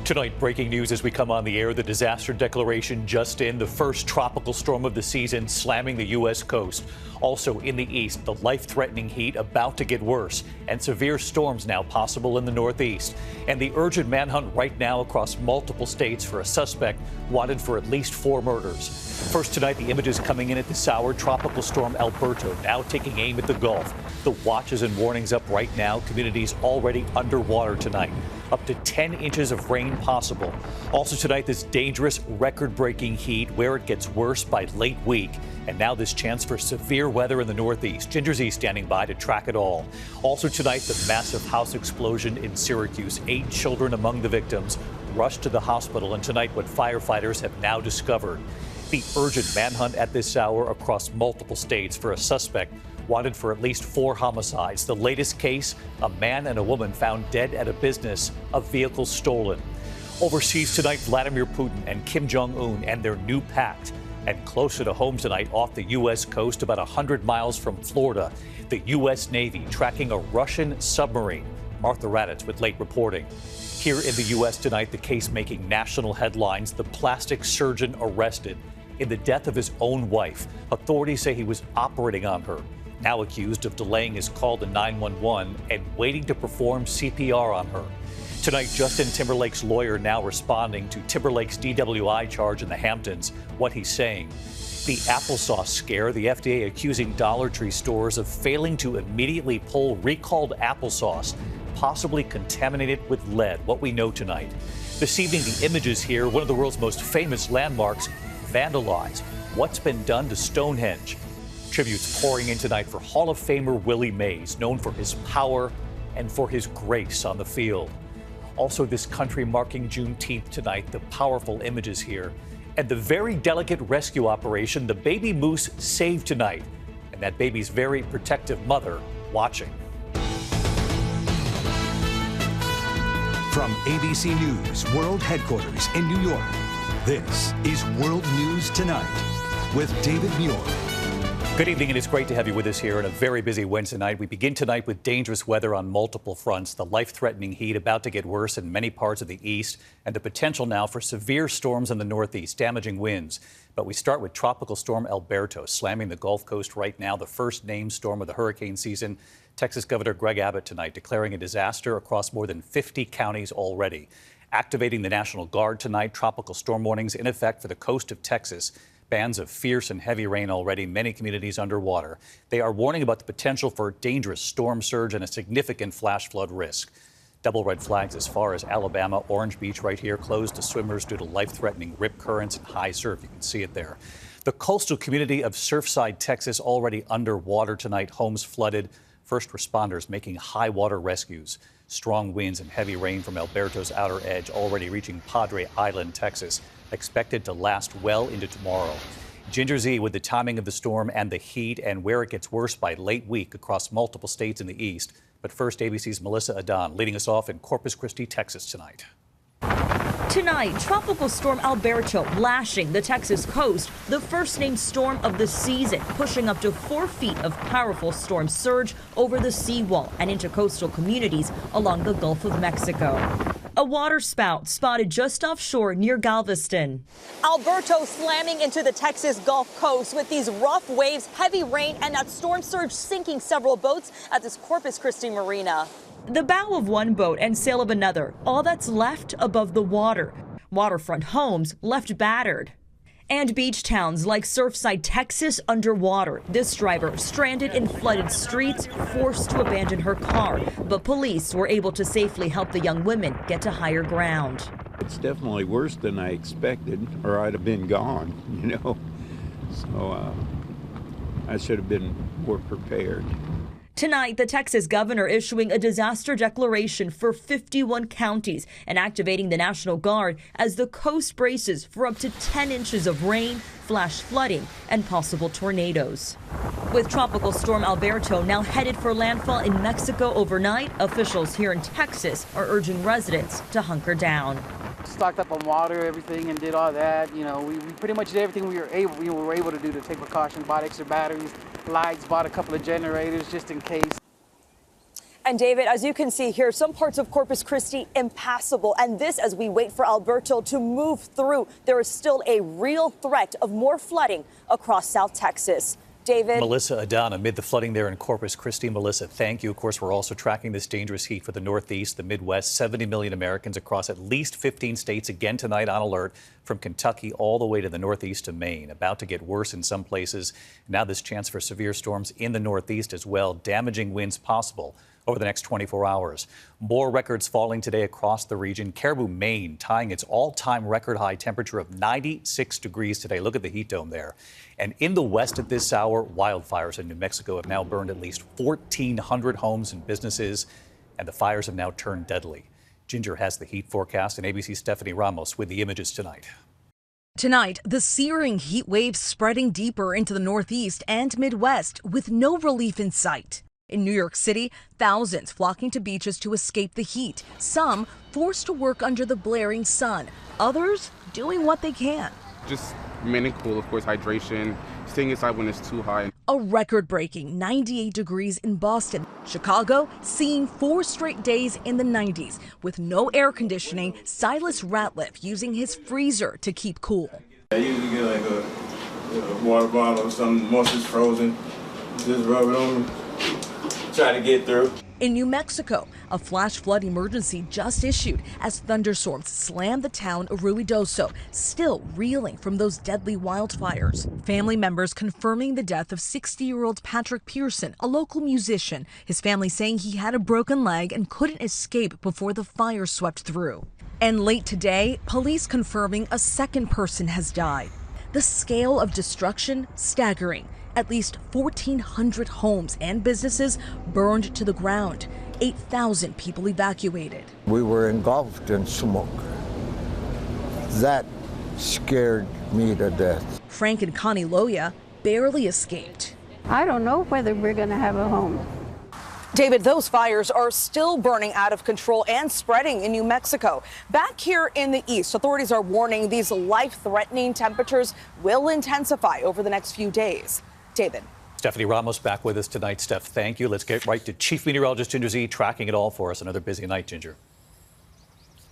Tonight, breaking news as we come on the air. The disaster declaration just in. The first tropical storm of the season slamming the U.S. coast. Also in the east, the life-threatening heat about to get worse, and severe storms now possible in the northeast. And the urgent manhunt right now across multiple states for a suspect wanted for at least 4 murders. First tonight, the images coming in at this hour. Tropical Storm Alberto now taking aim at the Gulf. The watches and warnings up right now. Communities already underwater tonight. Up to 10 inches of rain possible. Also tonight, this dangerous record-breaking heat where it gets worse by late week. And now this chance for severe weather in the northeast. Ginger Z standing by to track it all. Also tonight, the massive house explosion in Syracuse. 8 children among the victims rushed to the hospital. And tonight, what firefighters have now discovered. The urgent manhunt at this hour across multiple states for a suspect wanted for at least 4 homicides. The latest case, a man and a woman found dead at a business, a vehicle stolen. Overseas tonight, Vladimir Putin and Kim Jong-un and their new pact. And closer to home tonight, off the U.S. coast, about 100 miles from Florida, the U.S. Navy tracking a Russian submarine. Martha Raddatz with late reporting. Here in the U.S. tonight, the case making national headlines. The plastic surgeon arrested in the death of his own wife. Authorities say he was operating on her. Now accused of delaying his call to 911 and waiting to perform CPR on her. Tonight, Justin Timberlake's lawyer now responding to Timberlake's DWI charge in the Hamptons. What he's saying. The applesauce scare, the FDA accusing Dollar Tree stores of failing to immediately pull recalled applesauce, possibly contaminated with lead. What we know tonight. This evening, the images here, one of the world's most famous landmarks, vandalized. What's been done to Stonehenge? Tributes pouring in tonight for Hall of Famer Willie Mays, known for his power and for his grace on the field. Also, this country marking Juneteenth tonight, the powerful images here, and the very delicate rescue operation, the baby moose saved tonight, and that baby's very protective mother watching. From ABC News World Headquarters in New York, this is World News Tonight with David Muir. Good evening, and it's great to have you with us here on a very busy Wednesday night. We begin tonight with dangerous weather on multiple fronts, the life-threatening heat about to get worse in many parts of the east, and the potential now for severe storms in the northeast, damaging winds. But we start with Tropical Storm Alberto slamming the Gulf Coast right now, the first named storm of the hurricane season. Texas Governor Greg Abbott tonight declaring a disaster across more than 50 counties already. Activating the National Guard tonight, tropical storm warnings in effect for the coast of Texas. Bands of fierce and heavy rain already, many communities underwater. They are warning about the potential for dangerous storm surge and a significant flash flood risk. Double red flags as far as Alabama. Orange Beach right here closed to swimmers due to life-threatening rip currents and high surf. You can see it there. The coastal community of Surfside, Texas, already underwater tonight. Homes flooded. First responders making high water rescues. Strong winds and heavy rain from Alberto's outer edge already reaching Padre Island, Texas. Expected to last well into tomorrow. Ginger Z with the timing of the storm and the heat and where it gets worse by late week across multiple states in the east. But first, ABC's Melissa Adan leading us off in Corpus Christi, Texas tonight. Tonight, Tropical Storm Alberto lashing the Texas coast, the first named storm of the season, pushing up to 4 feet of powerful storm surge over the seawall and into coastal communities along the Gulf of Mexico. A waterspout spotted just offshore near Galveston. Alberto slamming into the Texas Gulf Coast with these rough waves, heavy rain, and that storm surge sinking several boats at this Corpus Christi marina. The bow of one boat and sail of another, all that's left above the water. Waterfront homes left battered. And beach towns like Surfside, Texas, underwater. This driver stranded in flooded streets, forced to abandon her car. But police were able to safely help the young women get to higher ground. It's definitely worse than I expected, or I'd have been gone, you know. So I should have been more prepared. Tonight, the Texas governor issuing a disaster declaration for 51 counties and activating the National Guard as the coast braces for up to 10 inches of rain, flash flooding, and possible tornadoes. With Tropical Storm Alberto now headed for landfall in Mexico overnight, officials here in Texas are urging residents to hunker down. Stocked up on water, everything, and did all that. You know, we pretty much did everything we were able to do to take precautions, bought extra batteries, lights, bought a couple of generators just in case. And David, as you can see here, some parts of Corpus Christi impassable. And this as we wait for Alberto to move through. There is still a real threat of more flooding across South Texas. David. Melissa Adan, amid the flooding there in Corpus Christi. Melissa, thank you. Of course, we're also tracking this dangerous heat for the Northeast, the Midwest. 70 million Americans across at least 15 states again tonight on alert, from Kentucky all the way to the Northeast to Maine. About to get worse in some places. Now this chance for severe storms in the Northeast as well. Damaging winds possible over the next 24 hours. More records falling today across the region. Caribou, Maine, tying its all-time record high temperature of 96 degrees today. Look at the heat dome there. And in the west at this hour, wildfires in New Mexico have now burned at least 1,400 homes and businesses, and the fires have now turned deadly. Ginger has the heat forecast, and ABC's Stephanie Ramos with the images tonight. Tonight, the searing heat waves spreading deeper into the Northeast and Midwest with no relief in sight. In New York City, thousands flocking to beaches to escape the heat. Some forced to work under the blaring sun. Others doing what they can. Just remaining cool, of course, hydration, staying inside when it's too high. A record-breaking 98 degrees in Boston. Chicago seeing 4 straight days in the 90s. With no air conditioning, Silas Ratliff using his freezer to keep cool. I usually get like a water bottle or something, once it's frozen, just rub it on me. Try to get through. In New Mexico, a flash flood emergency just issued as thunderstorms slammed the town of Ruidoso, still reeling from those deadly wildfires. Family members confirming the death of 60-year-old Patrick Pearson, a local musician. His family saying he had a broken leg and couldn't escape before the fire swept through. And late today, police confirming a second person has died. The scale of destruction staggering. At least 1,400 homes and businesses burned to the ground. 8,000 people evacuated. We were engulfed in smoke. That scared me to death. Frank and Connie Loya barely escaped. I don't know whether we're going to have a home. David, those fires are still burning out of control and spreading in New Mexico. Back here in the east, authorities are warning these life-threatening temperatures will intensify over the next few days. David. Stephanie Ramos back with us tonight. Steph, thank you. Let's get right to Chief Meteorologist Ginger Z tracking it all for us. Another busy night, Ginger.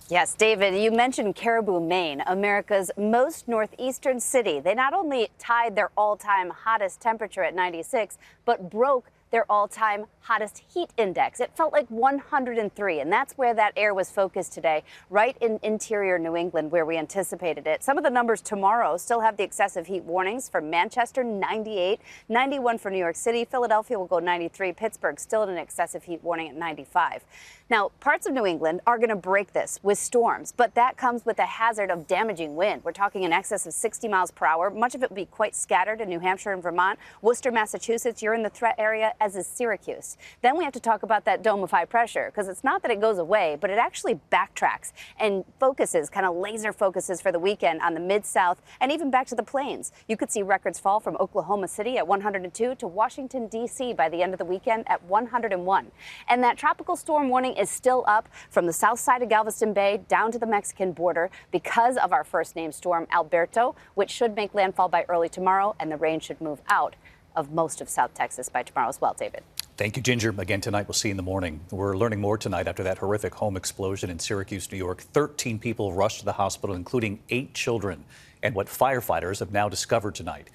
Yes, David, you mentioned Caribou, Maine, America's most northeastern city. They not only tied their all-time hottest temperature at 96, but broke their all-time hottest heat index. It felt like 103, and that's where that air was focused today, right in interior New England, where we anticipated it. Some of the numbers tomorrow still have the excessive heat warnings for Manchester, 98, 91 for New York City. Philadelphia will go 93. Pittsburgh still in an excessive heat warning at 95. Now, parts of New England are going to break this with storms, but that comes with a hazard of damaging wind. We're talking in excess of 60 miles per hour. Much of it will be quite scattered in New Hampshire and Vermont. Worcester, Massachusetts, you're in the threat area, as is Syracuse. Then we have to talk about that dome of high pressure, because it's not that it goes away, but it actually backtracks and focuses, kind of laser focuses for the weekend on the mid-south and even back to the plains. You could see records fall from Oklahoma City at 102 to Washington, D.C. by the end of the weekend at 101. And that tropical storm warning is still up from the south side of Galveston Bay down to the Mexican border because of our first named storm, Alberto, which should make landfall by early tomorrow, and the rain should move out of most of South Texas by tomorrow as well, David. Thank you, Ginger. Again tonight, we'll see you in the morning. We're learning more tonight after that horrific home explosion in Syracuse, New York. 13 people rushed to the hospital, including 8 children, and what firefighters have now discovered tonight.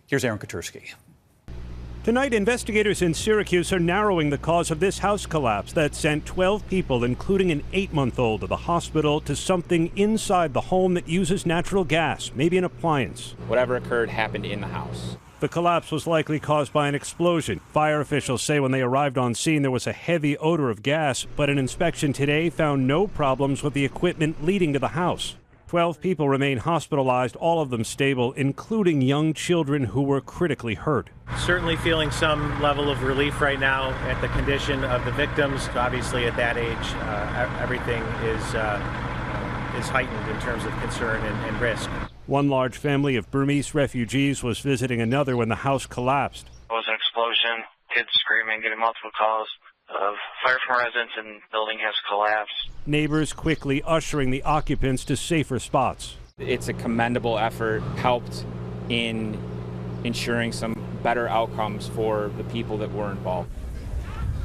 Here's Aaron Katersky. Tonight, investigators in Syracuse are narrowing the cause of this house collapse that sent 12 people, including an 8-month-old, to the hospital to something inside the home that uses natural gas, maybe an appliance. Whatever occurred happened in the house. The collapse was likely caused by an explosion. Fire officials say when they arrived on scene there was a heavy odor of gas, but an inspection today found no problems with the equipment leading to the house. 12 people remain hospitalized, all of them stable, including young children who were critically hurt. Certainly feeling some level of relief right now at the condition of the victims. Obviously at that age, everything is heightened in terms of concern and risk. One large family of Burmese refugees was visiting another when the house collapsed. It was an explosion, kids screaming, getting multiple calls of fire from residents, and the building has collapsed. Neighbors quickly ushering the occupants to safer spots. It's a commendable effort, helped in ensuring some better outcomes for the people that were involved.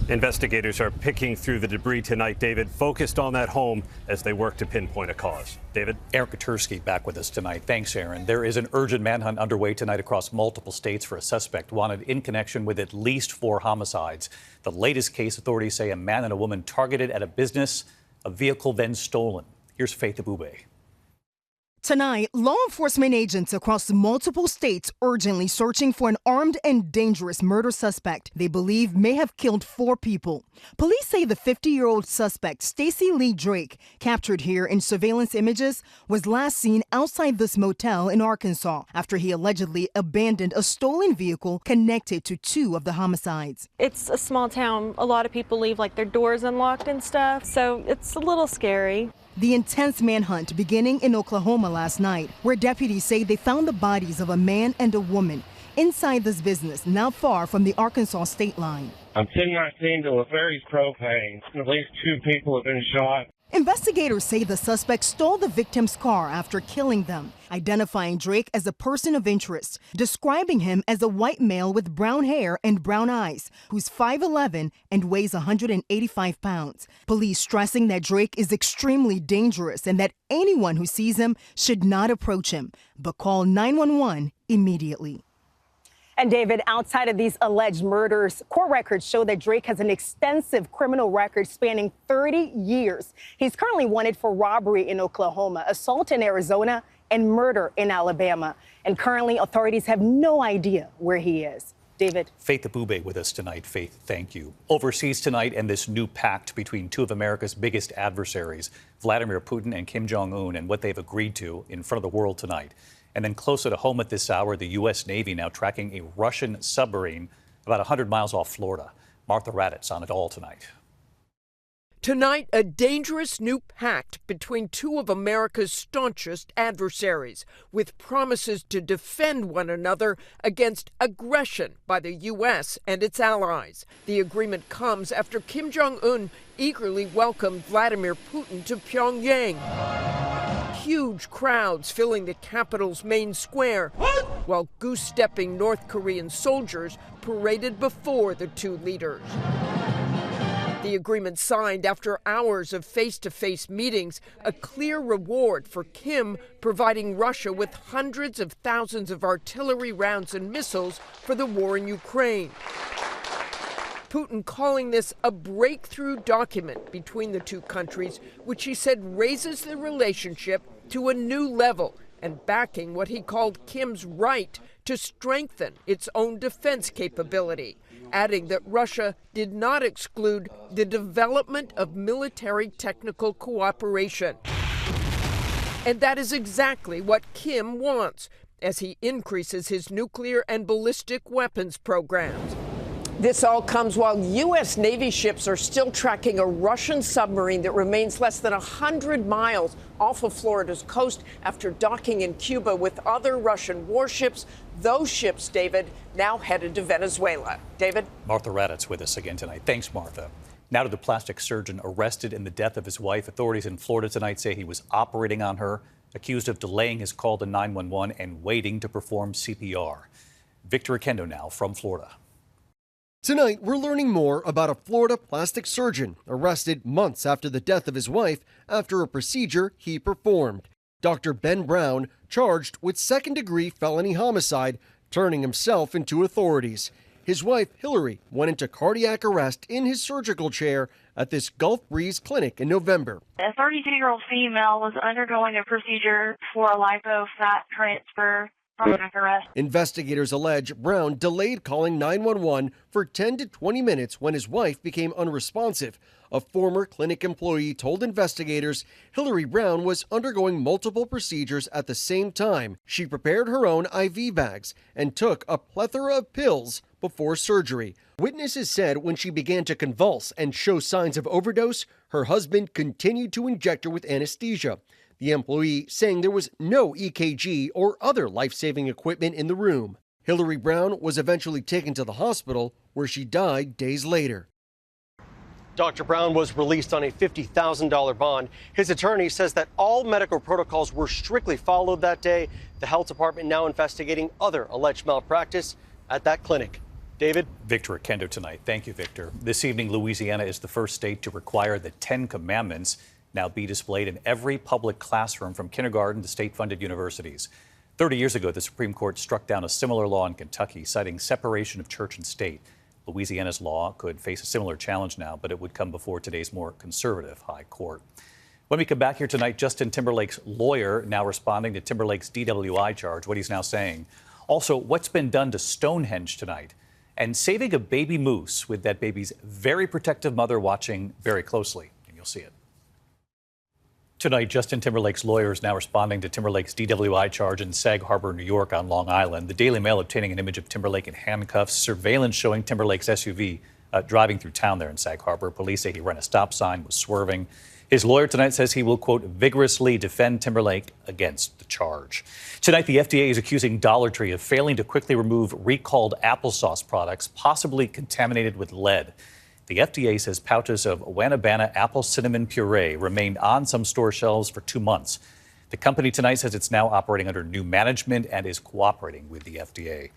Investigators are picking through the debris tonight, David, focused on that home as they work to pinpoint a cause. David? Aaron Katersky back with us tonight. Thanks, Aaron. There is an urgent manhunt underway tonight across multiple states for a suspect wanted in connection with at least 4 homicides. The latest case, authorities say a man and a woman targeted at a business, a vehicle then stolen. Here's Faith Abube. Tonight, law enforcement agents across multiple states urgently searching for an armed and dangerous murder suspect they believe may have killed 4 people. Police say the 50-year-old suspect, Stacey Lee Drake, captured here in surveillance images, was last seen outside this motel in Arkansas after he allegedly abandoned a stolen vehicle connected to 2 of the homicides. It's a small town. A lot of people leave like their doors unlocked and stuff, so it's a little scary. The intense manhunt beginning in Oklahoma last night, where deputies say they found the bodies of a man and a woman inside this business not far from the Arkansas state line. I'm sitting on scene to a very propane. At least 2 people have been shot. Investigators say the suspect stole the victim's car after killing them, identifying Drake as a person of interest, describing him as a white male with brown hair and brown eyes, who's 5'11" and weighs 185 pounds. Police stressing that Drake is extremely dangerous and that anyone who sees him should not approach him, but call 911 immediately. And David, outside of these alleged murders, court records show that Drake has an extensive criminal record spanning 30 years. He's currently wanted for robbery in Oklahoma, assault in Arizona, and murder in Alabama. And currently, authorities have no idea where he is. David. Faith Abube with us tonight. Faith, thank you. Overseas tonight, and this new pact between 2 of America's biggest adversaries, Vladimir Putin and Kim Jong-un, and what they've agreed to in front of the world tonight. And then closer to home at this hour, the U.S. Navy now tracking a Russian submarine about 100 miles off Florida. Martha Raddatz on it all tonight. Tonight, a dangerous new pact between 2 of America's staunchest adversaries, with promises to defend one another against aggression by the U.S. and its allies. The agreement comes after Kim Jong-un eagerly welcomed Vladimir Putin to Pyongyang. Huge crowds filling the capital's main square, while goose-stepping North Korean soldiers paraded before the 2 leaders. The agreement signed after hours of face-to-face meetings, a clear reward for Kim providing Russia with hundreds of thousands of artillery rounds and missiles for the war in Ukraine. Putin calling this a breakthrough document between the 2 countries, which he said raises the relationship to a new level and backing what he called Kim's right to strengthen its own defense capability, adding that Russia did not exclude the development of military technical cooperation. And that is exactly what Kim wants as he increases his nuclear and ballistic weapons programs. This all comes while U.S. Navy ships are still tracking a Russian submarine that remains less than 100 miles off of Florida's coast after docking in Cuba with other Russian warships. Those ships, David, now headed to Venezuela. David? Martha Raddatz with us again tonight. Thanks, Martha. Now to the plastic surgeon arrested in the death of his wife. Authorities in Florida tonight say he was operating on her, accused of delaying his call to 911 and waiting to perform CPR. Victor Akendo now from Florida. Tonight, we're learning more about a Florida plastic surgeon arrested months after the death of his wife after a procedure he performed. Dr. Ben Brown charged with second-degree felony homicide, turning himself into authorities. His wife, Hillary, went into cardiac arrest in his surgical chair at this Gulf Breeze clinic in November. A 32-year-old female was undergoing a procedure for a lipo fat transfer. Investigators allege Brown delayed calling 911 for 10 to 20 minutes when his wife became unresponsive. A former clinic employee told investigators Hillary Brown was undergoing multiple procedures at the same time. She prepared her own IV bags and took a plethora of pills before surgery. Witnesses said when she began to convulse and show signs of overdose, her husband continued to inject her with anesthesia. The employee saying there was no EKG or other life-saving equipment in the room. Hillary Brown was eventually taken to the hospital, where she died days later. Dr. Brown was released on a $50,000 bond. His attorney says that all medical protocols were strictly followed that day. The health department now investigating other alleged malpractice at that clinic. David? Victor Kendo tonight. Thank you, Victor. This evening, Louisiana is the first state to require the 10 Commandments now be displayed in every public classroom from kindergarten to state-funded universities. 30 years ago, the Supreme Court struck down a similar law in Kentucky, citing separation of church and state. Louisiana's law could face a similar challenge now, but it would come before today's more conservative high court. When we come back here tonight, Justin Timberlake's lawyer now responding to Timberlake's DWI charge, what he's now saying. Also, what's been done to Stonehenge tonight? And saving a baby moose with that baby's very protective mother watching very closely, and you'll see it. Tonight, Justin Timberlake's lawyer is now responding to Timberlake's DWI charge in Sag Harbor, New York on Long Island. The Daily Mail obtaining an image of Timberlake in handcuffs, surveillance showing Timberlake's SUV driving through town there in Sag Harbor. Police say he ran a stop sign, was swerving. His lawyer tonight says he will, quote, vigorously defend Timberlake against the charge. Tonight, the FDA is accusing Dollar Tree of failing to quickly remove recalled applesauce products, possibly contaminated with lead. The FDA says pouches of Wanabana apple cinnamon puree remained on some store shelves for 2 months. The company tonight says it's now operating under new management and is cooperating with the FDA.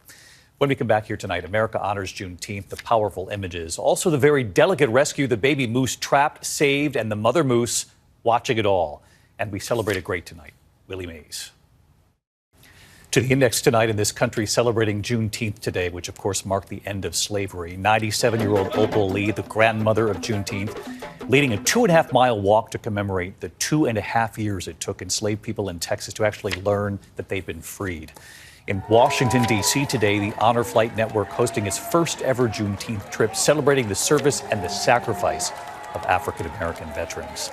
When we come back here tonight, America honors Juneteenth, the powerful images, also the very delicate rescue, the baby moose trapped, saved, and the mother moose watching it all. And we celebrate a great tonight, Willie Mays. To the index tonight in this country celebrating Juneteenth today, which of course marked the end of slavery. 97-year-old Opal Lee, the grandmother of Juneteenth, leading a 2.5-mile walk to commemorate the 2.5 years it took enslaved people in Texas to actually learn that they've been freed. In Washington, D.C. today, the Honor Flight Network hosting its first ever Juneteenth trip, celebrating the service and the sacrifice of African-American veterans.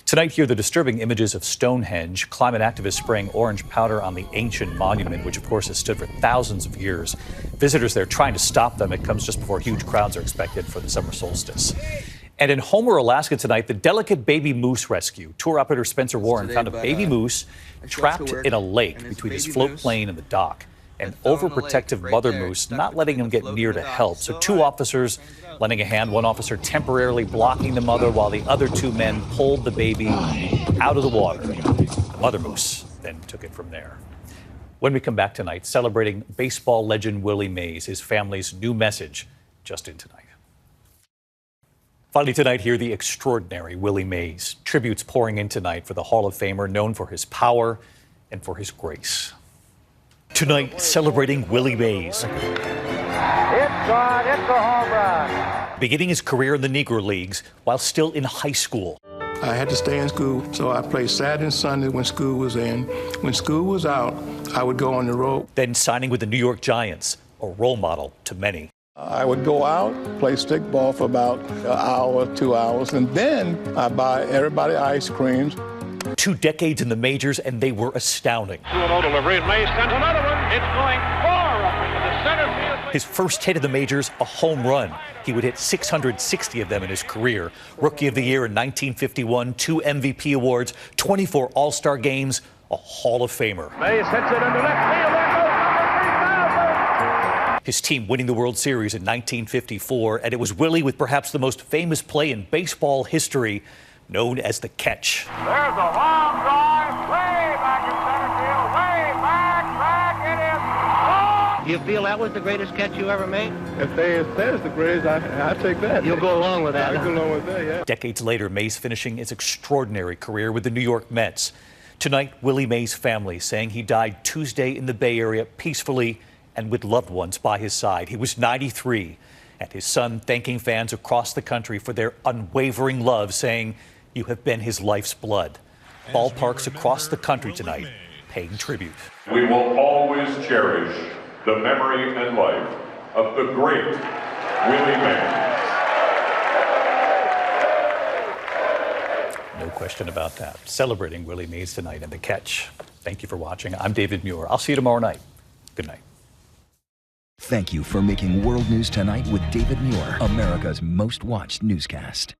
Tonight, here the disturbing images of Stonehenge, climate activists spraying orange powder on the ancient monument, which of course has stood for thousands of years. Visitors there trying to stop them. It comes just before huge crowds are expected for the summer solstice. And in Homer, Alaska tonight, the delicate baby moose rescue. Tour operator Spencer Warren found a baby moose trapped in a lake between his float plane and the dock. An overprotective mother moose not letting him get near to help. So 2 officers lending a hand, 1 officer temporarily blocking the mother while the other 2 men pulled the baby out of the water. The mother moose then took it from there. When we come back tonight, celebrating baseball legend Willie Mays, his family's new message, just in tonight. Finally tonight, here the extraordinary Willie Mays. Tributes pouring in tonight for the Hall of Famer, known for his power and for his grace. Tonight, celebrating Willie Mays. It's gone. It's a home run. Beginning his career in the Negro Leagues while still in high school. I had to stay in school, so I played Saturday and Sunday when school was in. When school was out, I would go on the road. Then signing with the New York Giants, a role model to many. I would go out, play stickball for about an hour, 2 hours, and then I'd buy everybody ice creams. 2 decades in the majors, and they were astounding. 2-0 delivery, and Mays sends another one. It's going far up into the center field. His first hit of the majors, a home run. He would hit 660 of them in his career. Rookie of the Year in 1951, 2 MVP awards, 24 All-Star games, a Hall of Famer. Mays hits it into left field. His team winning the World Series in 1954, and it was Willie with perhaps the most famous play in baseball history, known as the catch. There's a long drive, way back in center field, way back, it is. Do you feel that was the greatest catch you ever made? If they say it's the greatest, I take that. You'll go along with that. I'll go along with that, yeah. Decades later, Mays finishing his extraordinary career with the New York Mets. Tonight, Willie Mays' family saying he died Tuesday in the Bay Area peacefully and with loved ones by his side. He was 93, and his son thanking fans across the country for their unwavering love, saying, "You have been his life's blood." Ballparks across the country tonight paying tribute. We will always cherish the memory and life of the great Willie Mays. No question about that. Celebrating Willie Mays tonight and the catch. Thank you for watching. I'm David Muir. I'll see you tomorrow night. Good night. Thank you for making World News Tonight with David Muir, America's most watched newscast.